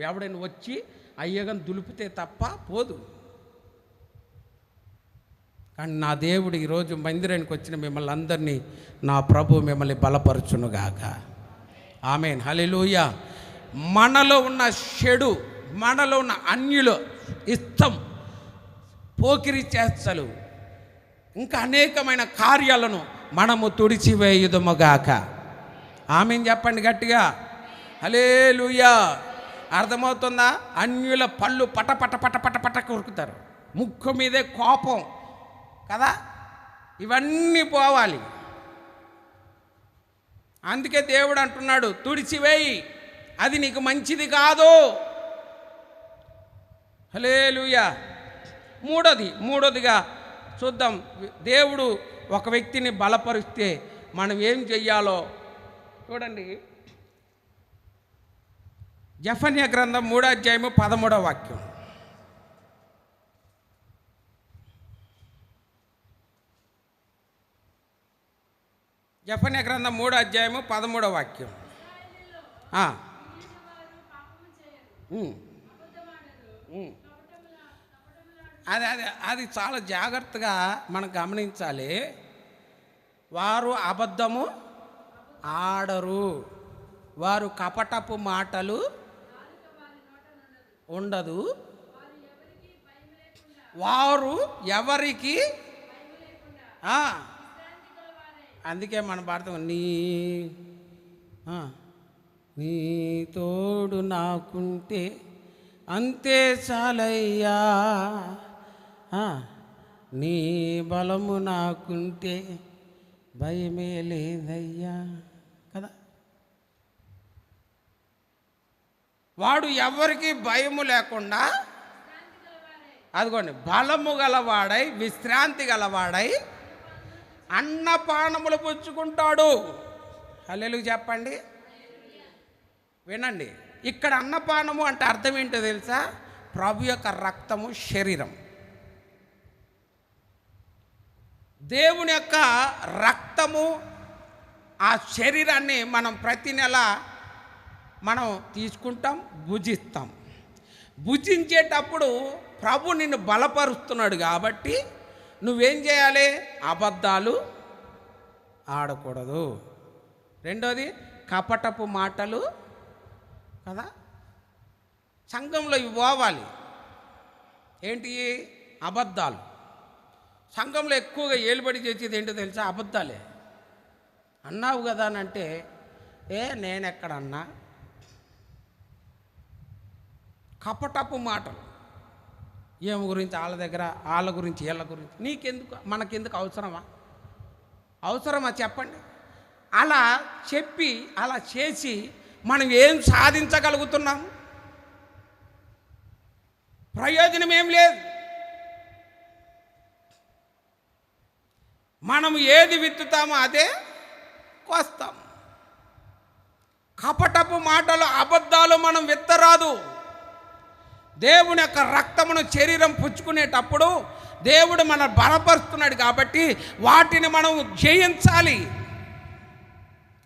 ఎవడైనా వచ్చి ఆ ఈగను దులిపితే తప్ప పోదు. కానీ నా దేవుడు ఈరోజు మందిరానికి వచ్చిన మిమ్మల్ని అందరినీ నా ప్రభు మిమ్మల్ని బలపరచునుగాక. ఆమేన్. హల్లెలూయా. మనలో ఉన్న చెడు, మనలో ఉన్న అన్యుల ఇష్టం, పోకిరి చేష్టలు, ఇంకా అనేకమైన కార్యాలను మనము తుడిచివేయుదుముగాక. ఆమేన్ చెప్పండి గట్టిగా. హల్లెలూయా. అర్థమవుతుందా? అన్యుల పళ్ళు పట పట పట పట పట కొరుకుతారు, ముక్కు మీదే కోపం కదా. ఇవన్నీ పోవాలి. అందుకే దేవుడు అంటున్నాడు, తుడిచివేయి, అది నీకు మంచిది కాదు. హల్లెలూయా. మూడోదిగా చూద్దాం. దేవుడు ఒక వ్యక్తిని బలపరిస్తే మనం ఏం చెయ్యాలో చూడండి. జెఫన్యా గ్రంథం 3వ అధ్యాయము 13వ వాక్యం. జెఫన్యా గ్రంథం 3వ అధ్యాయము 13వ వాక్యం. అది చాలా జాగ్రత్తగా మనం గమనించాలి. వారు అబద్ధము ఆడరు, వారు కపటపు మాటలు ఉండదు, వారు ఎవరికి అందుకే మన పాడతాం, నీ తోడు నాకుంటే అంతే చాలయ్యా, నీ బలము నాకుంటే భయమే లేదయ్యా కదా. వాడు ఎవరికి భయము లేకుండా, అదిగోండి, బలము గలవాడై, విశ్రాంతి గలవాడై అన్నపానములు పుచ్చుకుంటాడు. హల్లెలూయా చెప్పండి. వినండి, ఇక్కడ అన్నపానము అంటే అర్థం ఏంటో తెలుసా? ప్రభు యొక్క రక్తము, శరీరం. దేవుని యొక్క రక్తము, ఆ శరీరాన్ని మనం ప్రతి నెల మనం తీసుకుంటాం, భుజిస్తాం. భుజించేటప్పుడు ప్రభు నిన్ను బలపరుస్తున్నాడు కాబట్టి నువ్వేం చేయాలి? అబద్ధాలు ఆడకూడదు. రెండోది కపటపు మాటలు కదా, సంఘంలో ఇవి పోవాలి. ఏంటి? అబద్ధాలు. సంఘంలో ఎక్కువగా ఏలుబడి చేసేది ఏంటో తెలుసా? అబద్ధాలే. అన్నావు కదా అని అంటే, నేనెక్కడన్నా? కపటపు మాటలు. ఏమి గురించి వాళ్ళ దగ్గర, వాళ్ళ గురించి వీళ్ళ గురించి. నీకెందుకు, మనకెందుకు? అవసరమా చెప్పండి? అలా చెప్పి అలా చేసి మనం ఏం సాధించగలుగుతున్నాం? ప్రయోజనం ఏం లేదు. మనం ఏది విత్తుతామో అదే కోస్తాం. కపటపు మాటలు, అబద్ధాలు మనం విత్తరాదు. దేవుని యొక్క రక్తమును శరీరం పుచ్చుకునేటప్పుడు దేవుడు మనం బలపరుస్తున్నాడు కాబట్టి వాటిని మనం జయించాలి.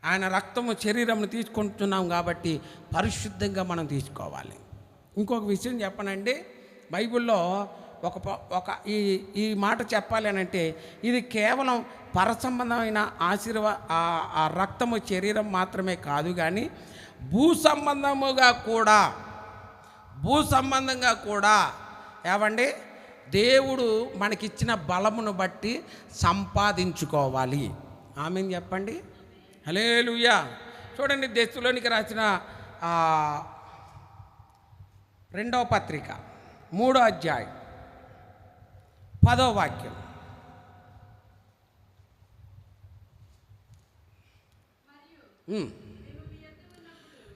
ఆయన రక్తము శరీరంను తీసుకుంటున్నాం కాబట్టి పరిశుద్ధంగా మనం తీసుకోవాలి. ఇంకొక విషయం చెప్పనండి, బైబిల్లో ఈ మాట చెప్పాలి అని అంటే, ఇది కేవలం పరసంబంధమైన ఆ రక్తము శరీరం మాత్రమే కాదు, కానీ భూ సంబంధంగా కూడా ఏమండి, దేవుడు మనకిచ్చిన బలమును బట్టి సంపాదించుకోవాలి. ఆమేన్ చెప్పండి. హల్లెలూయా. చూడండి, తెస్సలోనికి రాసిన 2వ పత్రిక 3వ అధ్యాయం 10వ వాక్యం.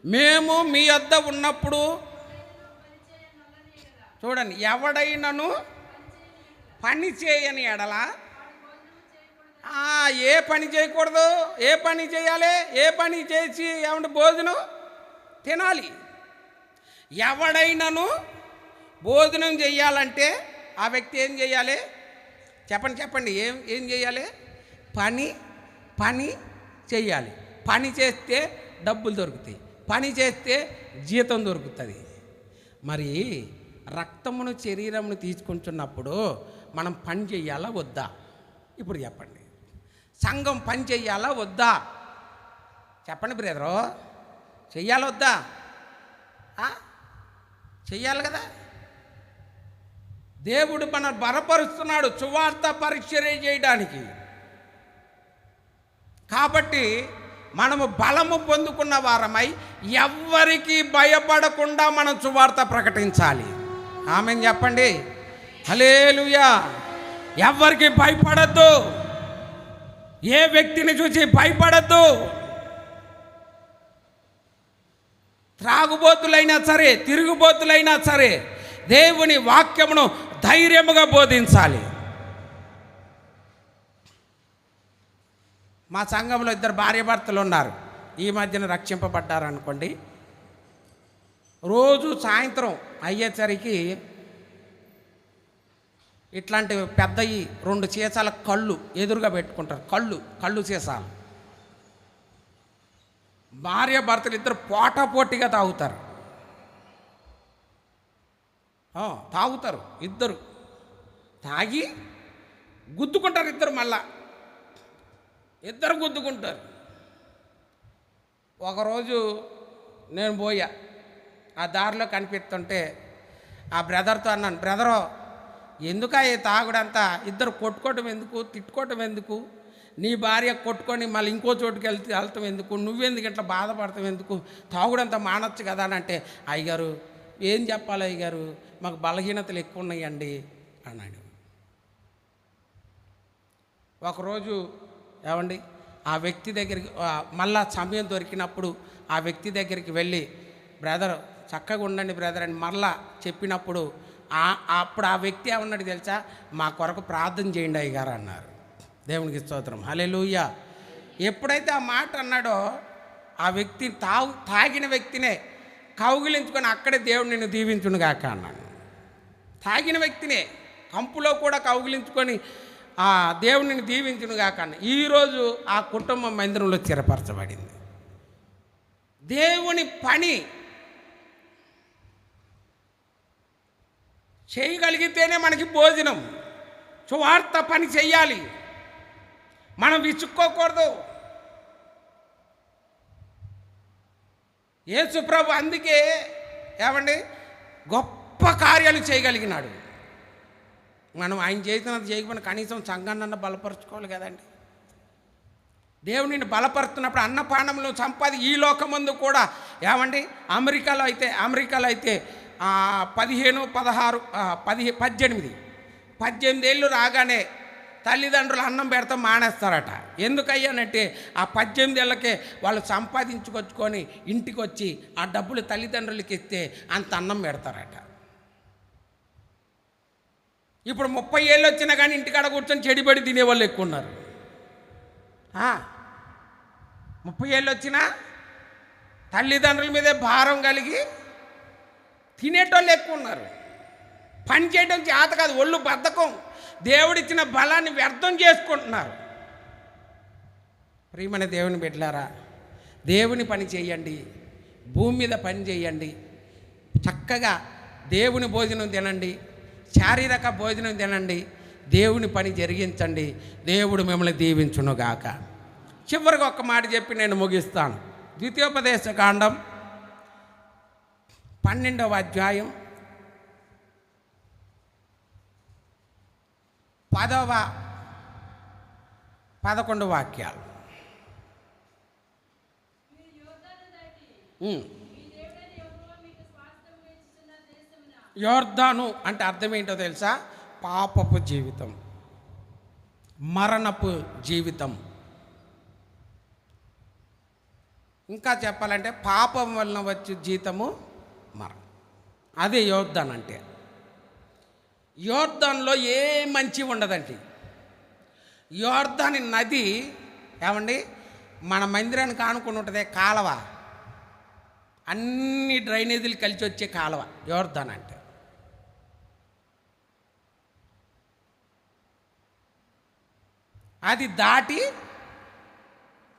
మేము మీ యొద్ద ఉన్నప్పుడు చూడండి, ఎవడైనను పని చేయని ఎడల, ఏ పని చేయకూడదు? ఏ పని చేయాలి? ఏ పని చేసి ఏమంటే భోజనం తినాలి. ఎవడైనను భోజనం చేయాలంటే ఆ వ్యక్తి ఏం చేయాలి? చెప్పండి. ఏం చేయాలి? పని చేయాలి. పని చేస్తే డబ్బులు దొరుకుతాయి, పని చేస్తే జీతం దొరుకుతుంది. మరి రక్తమును శరీరమును తీసుకుంటున్నప్పుడు మనం పని చెయ్యాలా వద్దా? ఇప్పుడు చెప్పండి. సంఘం పని చెయ్యాలా వద్దా? చెప్పండి బ్రదరు. చెయ్యాలా వద్దా? చెయ్యాలి కదా. దేవుడు మన బలపరుస్తున్నాడు సువార్త పరిచర్య చేయడానికి. కాబట్టి మనము బలము పొందుకున్న వారమై ఎవ్వరికి భయపడకుండా మనం సువార్త ప్రకటించాలి. ఆమేన్ చెప్పండి. హల్లెలూయా. ఎవ్వరికి భయపడద్దు, ఏ వ్యక్తిని చూసి భయపడద్దు. త్రాగుబోతులైనా సరే, తిరుగుబోతులైనా సరే దేవుని వాక్యమును ధైర్యముగా బోధించాలి. మా సంఘంలో 2 భార్యాభర్తలు ఉన్నారు, ఈ మధ్యన రక్షింపబడ్డారు అనుకోండి. రోజు సాయంత్రం అయ్యేసరికి ఇట్లాంటి పెద్దవి 2 సీసాల కళ్ళు ఎదురుగా పెట్టుకుంటారు. కళ్ళు సీసాలు. భార్యాభర్తలు 2 పోటాపోటీగా తాగుతారు. తాగుతారు 2 తాగి గుద్దుకుంటారు. 2 మళ్ళా 2 గుద్దుకుంటారు. ఒకరోజు నేను పోయా, ఆ దారిలో కనిపిస్తుంటే ఆ బ్రదర్తో అన్నాను, బ్రదరు ఎందుకు ఈ తాగుడంతా? 2 కొట్టుకోవటం ఎందుకు, తిట్టుకోవటం ఎందుకు? నీ భార్య కొట్టుకొని మళ్ళీ ఇంకో చోటుకి వెళ్తాం ఎందుకు? నువ్వెందుకు ఇట్లా బాధపడతాం ఎందుకు? తాగుడంతా మానొచ్చు కదా అని అంటే, అయ్యగారు ఏం చెప్పాలి అయ్యగారు, మాకు బలహీనతలు ఎక్కువ ఉన్నాయండి అన్నాడు. ఒకరోజు ఏమండి ఆ వ్యక్తి దగ్గరికి మళ్ళా సమయం దొరికినప్పుడు ఆ వ్యక్తి దగ్గరికి వెళ్ళి, బ్రదర్ చక్కగా ఉండండి బ్రదర్ అని మళ్ళా చెప్పినప్పుడు అప్పుడు ఆ వ్యక్తి ఏమన్నాడు తెలుసా? మా కొరకు ప్రార్థన చేయండి అయ్యగారు అన్నారు. దేవునికి స్తోత్రం. హల్లెలూయా. ఎప్పుడైతే ఆ మాట అన్నాడో ఆ వ్యక్తి తాగిన వ్యక్తినే కౌగిలించుకొని అక్కడే దేవుడు నిన్ను దీవించునుగాక అన్నాను. తాగిన వ్యక్తినే కంపులో కూడా కౌగిలించుకొని ఆ దేవుడిని దీవించునుగాక అన్న. ఈరోజు ఆ కుటుంబం మందిరంలో స్థిరపరచబడింది. దేవుని పని చేయగలిగితేనే మనకి భోజనం. సువార్త పని చెయ్యాలి, మనం విసుక్కోకూడదు. యేసు ప్రభు అందుకే ఏమండి గొప్ప కార్యాలు చేయగలిగినాడు. మనం ఆయన చేసినది చేయకపోయినా కనీసం సంఘాన్ని బలపరుచుకోవాలి కదండి. దేవునిని బలపరుస్తున్నప్పుడు అన్నపానములు సంపాది ఈ లోకమందు కూడా ఏమండి అమెరికాలో అయితే 18 ఏళ్ళు రాగానే తల్లిదండ్రులు అన్నం పెడతాం మానేస్తారట. ఎందుకయ్యానంటే ఆ 18 ఏళ్ళకే వాళ్ళు సంపాదించుకొచ్చుకొని ఇంటికి వచ్చి ఆ డబ్బులు తల్లిదండ్రులకి ఇస్తే అంత అన్నం పెడతారట. ఇప్పుడు 30 ఏళ్ళు వచ్చినా కానీ ఇంటికాడ కూర్చొని చెడిపడి తినేవాళ్ళు ఎక్కువ ఉన్నారు. 30 ఏళ్ళు వచ్చినా తల్లిదండ్రుల మీదే భారం కలిగి తినేటోళ్ళు ఎక్కువ ఉన్నారు. పని చేయడం చేత కాదు, ఒళ్ళు బద్ధకం, దేవుడిచ్చిన బలాన్ని వ్యర్థం చేసుకుంటున్నారు. ప్రియమైన దేవుని బిడ్డలారా, దేవుని పని చేయండి, భూమి మీద పని చేయండి, చక్కగా దేవుని భోజనం తినండి, శారీరక భోజనం తినండి, దేవుని పని జరిగించండి. దేవుడు మిమ్మల్ని దీవించునుగాక. చివరికి ఒక్క మాట చెప్పి నేను ముగిస్తాను. ద్వితీయోపదేశ కాండం 12వ అధ్యాయం 10-11 వాక్యాలు. యోర్దాను అంటే అర్థం ఏంటో తెలుసా? పాపపు జీవితం, మరణపు జీవితం. ఇంకా చెప్పాలంటే పాపం వలన వచ్చే జీతము మరణం. అదే యోర్దాన్ అంటే. యోర్దాన్లో ఏ మంచి ఉండదండి. యోర్దాని నది ఏమండి మన మందిరానికి ఆనుకుని ఉంటుంది కాలువ, అన్ని డ్రైనేజీలు కలిసి వచ్చే కాలువ యోర్దాన్ అంటే. అది దాటి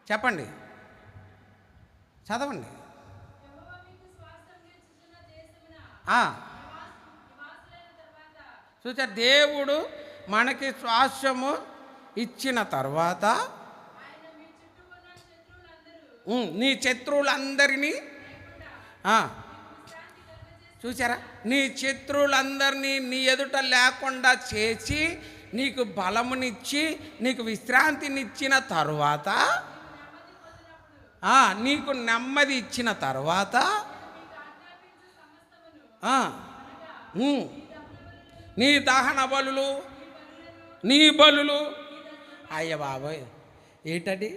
చెప్పండి, చదవండి. చూసా, దేవుడు మనకి స్వాస్థ్యము ఇచ్చిన తర్వాత నీ శత్రువులందరినీ చూసారా, నీ శత్రువులందరినీ నీ ఎదుట లేకుండా చేసి నీకు బలమునిచ్చి నీకు విశ్రాంతినిచ్చిన తరువాత, నీకు నెమ్మది ఇచ్చిన తర్వాత నీ దహన బలులు, నీ బలులు, అయ్య బాబోయ్ ఏంటండి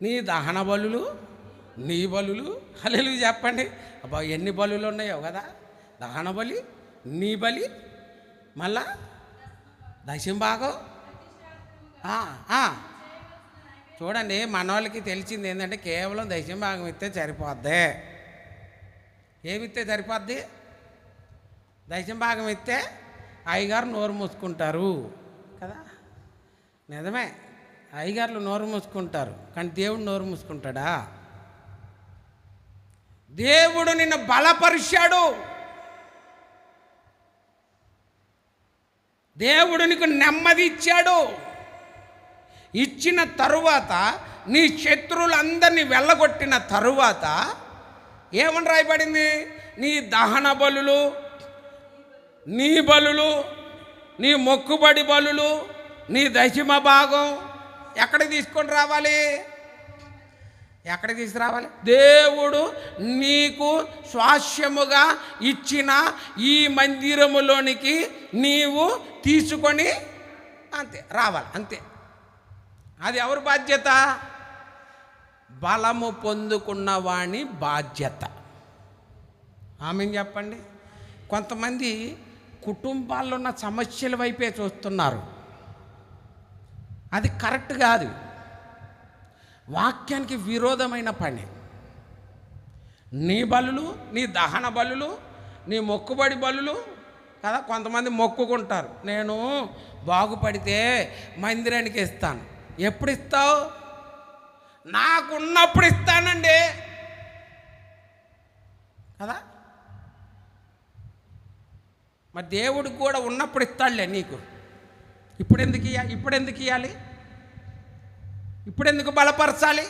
నీ దహన బలులు, నీ బలులు, హల్లెలూయా చెప్పండి. అబ్బా ఎన్ని బలులు ఉన్నాయో కదా, దహన బలి, నీ బలి, మళ్ళా దశంభాగం. చూడండి, మన వాళ్ళకి తెలిసింది ఏంటంటే కేవలం దశంభాగం ఇస్తే సరిపోద్ది. ఏమిస్తే సరిపోద్ది? దశంభాగం ఇస్తే అయ్యగారు నోరు మూసుకుంటారు కదా. నిజమే, అయ్యగారులు నోరు మూసుకుంటారు, కానీ దేవుడు నోరు మూసుకుంటాడా? దేవుడు నిన్ను బలపరిచాడు, దేవుడు నీకు నెమ్మది ఇచ్చాడు. ఇచ్చిన తరువాత నీ శత్రువులందరినీ వెళ్ళగొట్టిన తరువాత ఏమని రాయబడింది? నీ దహన బలులు, నీ బలులు, నీ మొక్కుబడి బలులు, నీ దశమ భాగం ఎక్కడికి తీసుకొని రావాలి? ఎక్కడికి తీసుకురావాలి? దేవుడు నీకు స్వాస్యముగా ఇచ్చిన ఈ మందిరములోనికి నీవు తీసుకొని అంతే రావాలి, అంతే. అది ఎవరి బాధ్యత? బలము పొందుకున్న వాని బాధ్యత. ఆమెను చెప్పండి. కొంతమంది కుటుంబాల్లో ఉన్న సమస్యల వైపే చూస్తున్నారు, అది కరెక్ట్ కాదు, వాక్యానికి విరోధమైన పని. నీ బలులు, నీ దహన బలులు, నీ మొక్కుబడి బలులు కదా. కొంతమంది మొక్కుకుంటారు, నేను బాగుపడితే మందిరానికి ఇస్తాను. ఎప్పుడు ఇస్తావు? నాకున్నప్పుడు ఇస్తానండి కదా. మరి దేవుడు కూడా ఉన్నప్పుడు ఇస్తాడులే నీకు. ఇప్పుడెందుకు ఇవ్వాలి? ఇప్పుడెందుకు బలపరచాలి?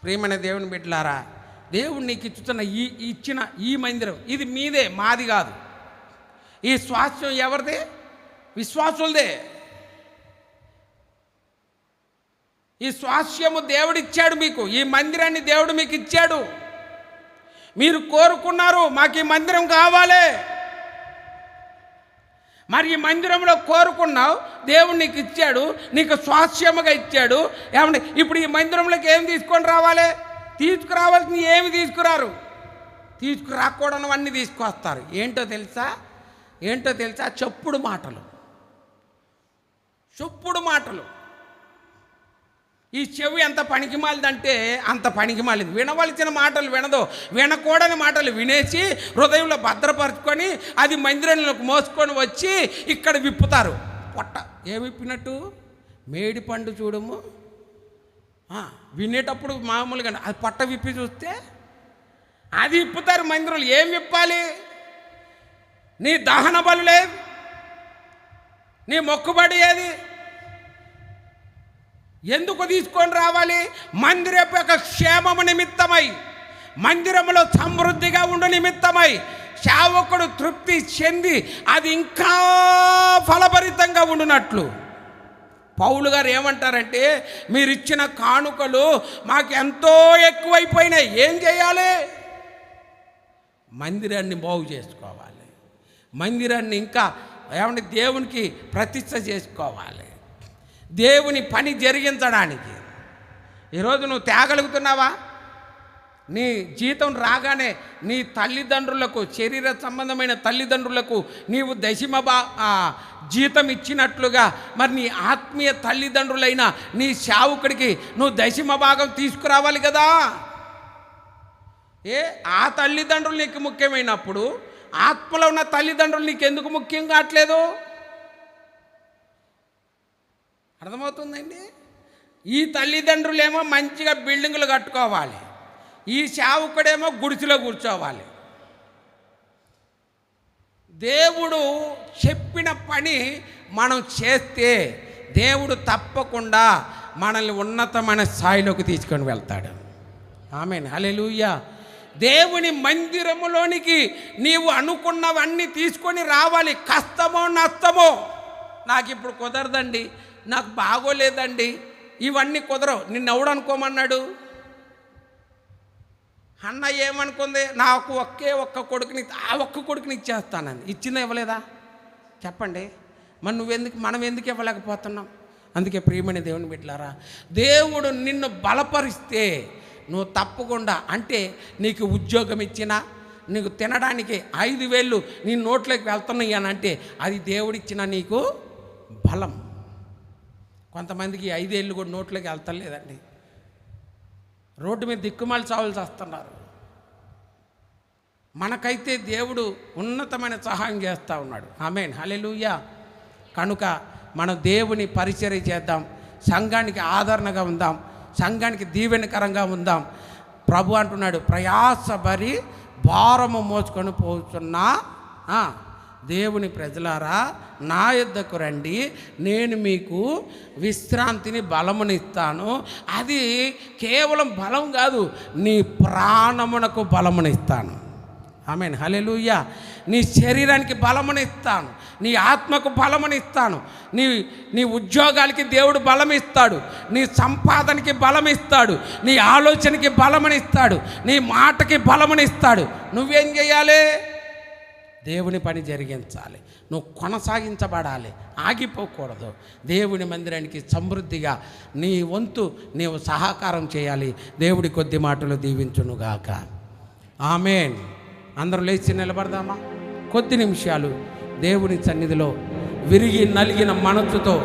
ప్రియమైన దేవుని బిడ్డలారా, దేవుడు నీకు ఇచ్చిన ఈ మందిరం ఇది మీదే, మాది కాదు. ఈ స్వాస్థ్యం ఎవరిదే? విశ్వాసులదే. ఈ స్వాస్థ్యము దేవుడిచ్చాడు మీకు. ఈ మందిరాన్ని దేవుడు మీకు ఇచ్చాడు. మీరు కోరుకున్నారు, మాకు ఈ మందిరం కావాలి. మరి ఈ మందిరంలో కోరుకున్నావు, దేవుడు నీకు ఇచ్చాడు, నీకు స్వాస్థ్యముగా ఇచ్చాడు. ఏమంటే ఇప్పుడు ఈ మందిరంలోకి ఏం తీసుకొని రావాలి? తీసుకురావాల్సింది ఏమి తీసుకురారు, తీసుకురాకూడదు అన్నీ తీసుకొస్తారు. ఏంటో తెలుసా? చెప్పుడు మాటలు. ఈ చెవి ఎంత పనికిమాలిదంటే అంత పనికిమాలింది. వినవలసిన మాటలు వినదు, వినకూడని మాటలు వినేసి హృదయంలో భద్రపరుచుకొని అది మందిరంలోకి మోసుకొని వచ్చి ఇక్కడ విప్పుతారు. పొట్ట ఏమి విప్పినట్టు? మేడి పండు చూడము. వినేటప్పుడు మామూలుగా అది పొట్ట విప్పి చూస్తే అది విప్పుతారు మందిరంలో. ఏం విప్పాలి? నీ దహన బలులే, నీ మొక్కుబడి ఏది? ఎందుకు తీసుకొని రావాలి? మందిరపు యొక్క క్షేమము నిమిత్తమై, మందిరంలో సమృద్ధిగా ఉండు నిమిత్తమై, సేవకుడు తృప్తి చెంది అది ఇంకా ఫలభరితంగా ఉండునట్లు. పౌలు గారు ఏమంటారంటే, మీరు ఇచ్చిన కానుకలు మాకు ఎంతో ఎక్కువైపోయినాయి. ఏం చేయాలి? మందిరాన్ని బాగు చేసుకోవాలి. మందిరాన్ని ఇంకా దేవునికి ప్రతిష్ఠ చేసుకోవాలి. దేవుని పని జరిగించడానికి. ఈరోజు నువ్వు తేగలుగుతున్నావా? నీ జీతం రాగానే నీ తల్లిదండ్రులకు, శరీర సంబంధమైన తల్లిదండ్రులకు నీవు జీతం ఇచ్చినట్లుగా మరి నీ ఆత్మీయ తల్లిదండ్రులైన నీ సేవకుడికి నువ్వు దశమ భాగం తీసుకురావాలి కదా. ఆ తల్లిదండ్రులు నీకు ముఖ్యమైనప్పుడు ఆత్మలో ఉన్న తల్లిదండ్రులు నీకు ఎందుకు ముఖ్యం కావట్లేదు? అర్థమవుతుందండి? ఈ తల్లిదండ్రులేమో మంచిగా బిల్డింగులు కట్టుకోవాలి, ఈ సేవకుడేమో గుడిసెలో కూర్చోవాలి. దేవుడు చెప్పిన పని మనం చేస్తే దేవుడు తప్పకుండా మనల్ని ఉన్నతమైన స్థాయిలోకి తీసుకొని వెళ్తాడు. ఆమేన్, హల్లెలూయా. దేవుని మందిరములోనికి నీవు అనుకున్నవన్నీ తీసుకొని రావాలి. కష్టమో నష్టమో, నాకు ఇప్పుడు కుదరదండి, నాకు బాగోలేదండి, ఇవన్నీ కుదరవు. నిన్ను ఎవడు అనుకోమన్నాడు? అన్న ఏమనుకుంది? నాకు ఒక్క కొడుకుని, ఆ ఒక్క కొడుకుని ఇచ్చేస్తానని. ఇచ్చిందా? ఇవ్వలేదా? చెప్పండి. మనం ఎందుకు ఇవ్వలేకపోతున్నాం? అందుకే ప్రియమైన దేవుని బిడ్డలారా, దేవుడు నిన్ను బలపరిస్తే నువ్వు తప్పకుండా, అంటే నీకు ఉద్యోగం ఇచ్చినా, నీకు తినడానికి 5,000 నీ నోట్లోకి వెళ్తున్నాయి అని అంటే అది దేవుడిచ్చిన నీకు బలం. కొంతమందికి 5,000 కూడా నోట్లోకి వెళ్తలేదండి. రోడ్డు మీద దిక్కుమాలి చావులు చేస్తున్నారు. మనకైతే దేవుడు ఉన్నతమైన సహాయం చేస్తూ ఉన్నాడు. ఆమేన్, హల్లెలూయా. కనుక మనం దేవుని పరిచర్య చేద్దాం, సంఘానికి ఆదరణగా ఉందాం, సంఘానికి దీవెనకరంగా ఉందాం. ప్రభు అంటున్నాడు, ప్రయాసపడి భారము మోసుకొని పోతున్నా దేవుని ప్రజలారా నా యొద్దకు రండి, నేను మీకు విశ్రాంతిని, బలమునిస్తాను. అది కేవలం బలం కాదు, నీ ప్రాణమునకు బలమునిస్తాను. ఆమేన్, హల్లెలూయా. నీ శరీరానికి బలమునిస్తాను, నీ ఆత్మకు బలమునిస్తాను, నీ ఉద్యోగాలకి దేవుడు బలమిస్తాడు, నీ సంపాదనకి బలమిస్తాడు, నీ ఆలోచనకి బలమునిస్తాడు, నీ మాటకి బలమునిస్తాడు. నువ్వేం చేయాలి? దేవుని పని జరిగించాలి. నువ్వు కొనసాగించబడాలి, ఆగిపోకూడదు. దేవుని మందిరానికి సమృద్ధిగా నీ వంతు నీవు సహకారం చేయాలి. దేవుడి కొద్ది మాటలు దీవించునుగాక. ఆమేన్. అందరూ లేచి నిలబడదామా? కొద్ది నిమిషాలు దేవుని సన్నిధిలో విరిగి నలిగిన మనసుతో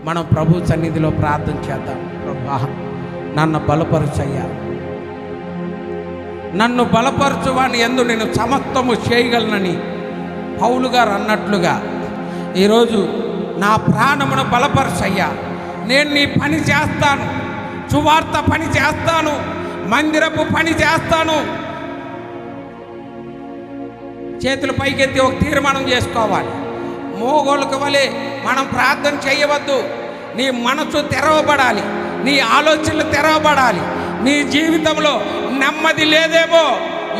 మనం ప్రభు సన్నిధిలో ప్రార్థన చేద్దాం. ప్రభువా, నన్ను బలపరుచయ్యా, నన్ను బలపరచువాని యందు నేను సమస్తము చేయగలనని పౌలు గారు అన్నట్లుగా ఈరోజు నా ప్రాణమును బలపరచయ్యా. నేను నీ పని చేస్తాను, సువార్త పని చేస్తాను, మందిరపు పని చేస్తాను. చేతులు పైకెత్తి ఒక తీర్మానం చేసుకోవాలి. మోగోళ్ళకి వలె మనం ప్రార్థన చేయవద్దు. నీ మనసు తెరవబడాలి, నీ ఆలోచనలు తెరవబడాలి. నీ జీవితంలో నెమ్మది లేదేమో.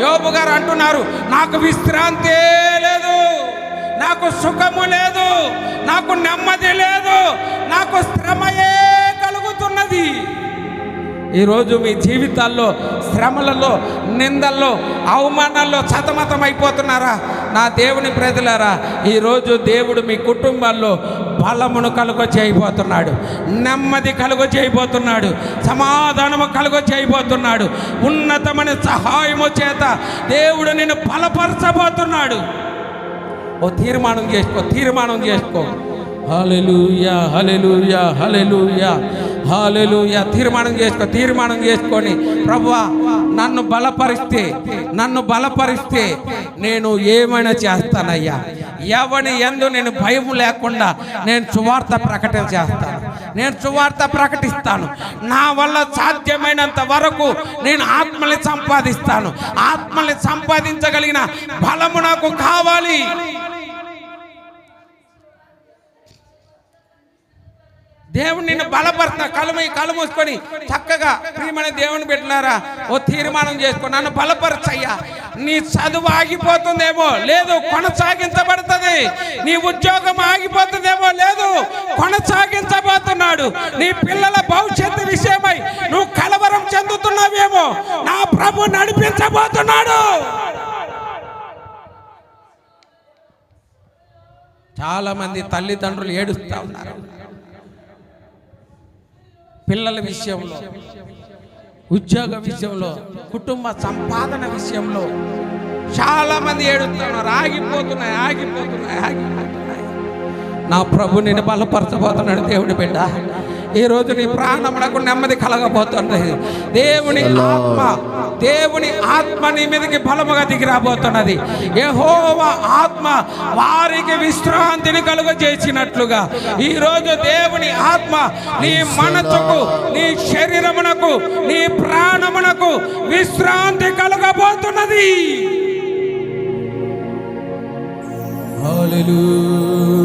యోబు గారు అంటున్నారు, నాకు విశ్రాంతే లేదు, నాకు సుఖము లేదు, నాకు నెమ్మది లేదు, నాకు శ్రమయే కలుగుతున్నది. ఈరోజు మీ జీవితాల్లో శ్రమలలో, నిందల్లో, అవమానాల్లో సతమతమైపోతున్నారా? నా దేవుని ప్రజలారా, ఈరోజు దేవుడు మీ కుటుంబాల్లో బలమును కలుగ చేయబోతున్నాడు, నెమ్మది కలుగ చేయబోతున్నాడు, సమాధానము కలుగ చేయబోతున్నాడు. ఉన్నతమైన సహాయము చేత దేవుడు నిన్ను బలపరచబోతున్నాడు. ఓ తీర్మానం చేసుకో, తీర్మానం చేసుకో. హల్లెలూయా, హల్లెలూయా, హల్లెలూయా, హల్లెలూయా. తీర్మానం చేసుకొని, ప్రభువా నన్ను బలపరిస్తే నేను ఏమైనా చేస్తానయ్యా. ఎవని యందు నేను భయం లేకుండా నేను సువార్త ప్రకటన చేస్తాను, నేను సువార్త ప్రకటిస్తాను. నా వల్ల సాధ్యమైనంత వరకు నేను ఆత్మల్ని సంపాదిస్తాను. ఆత్మల్ని సంపాదించగలిగిన బలము నాకు కావాలి. దేవుడు నిన్ను బలపరుస్తా. కళ్ళు మూసుకొని చక్కగా ప్రియమైన దేవుని బిడ్డలారా, ఓ తీర్మానం చేసుకో, నన్ను బలపరచయ్యా. నీ చదువు ఆగిపోతుందేమో, లేదు కొనసాగించబడుతుంది. నీ ఉద్యోగం ఆగిపోతుందేమో, లేదు కొనసాగించబోతున్నాడు. నీ పిల్లల భవిష్యత్తు విషయమై నువ్వు కలవరం చెందుతున్నావేమో, నా ప్రభు నడిపించబోతున్నాడు. చాలా మంది తల్లిదండ్రులు ఏడుస్తూ ఉన్నారు. పిల్లల విషయంలో, ఉద్యోగ విషయంలో, కుటుంబ సంపాదన విషయంలో చాలా మంది ఏడుస్తున్నారు. ఆగిపోతున్నాయి. నా ప్రభు నిన్ను బలపరచబోతున్నాడు. దేవుని బిడ్డ, ఈరోజు నీ ప్రాణములకు నెమ్మది కలగబోతున్నది. దేవుని ఆత్మ నీ మీదకి బలముగా దిగి రాబోతున్నది. యెహోవా ఆత్మ వారికి విశ్రాంతిని కలుగజేసినట్లుగా ఈరోజు దేవుని ఆత్మ నీ మనసుకు, నీ శరీరమునకు, నీ ప్రాణమునకు విశ్రాంతి కలుగబోతున్నది. హల్లెలూయా.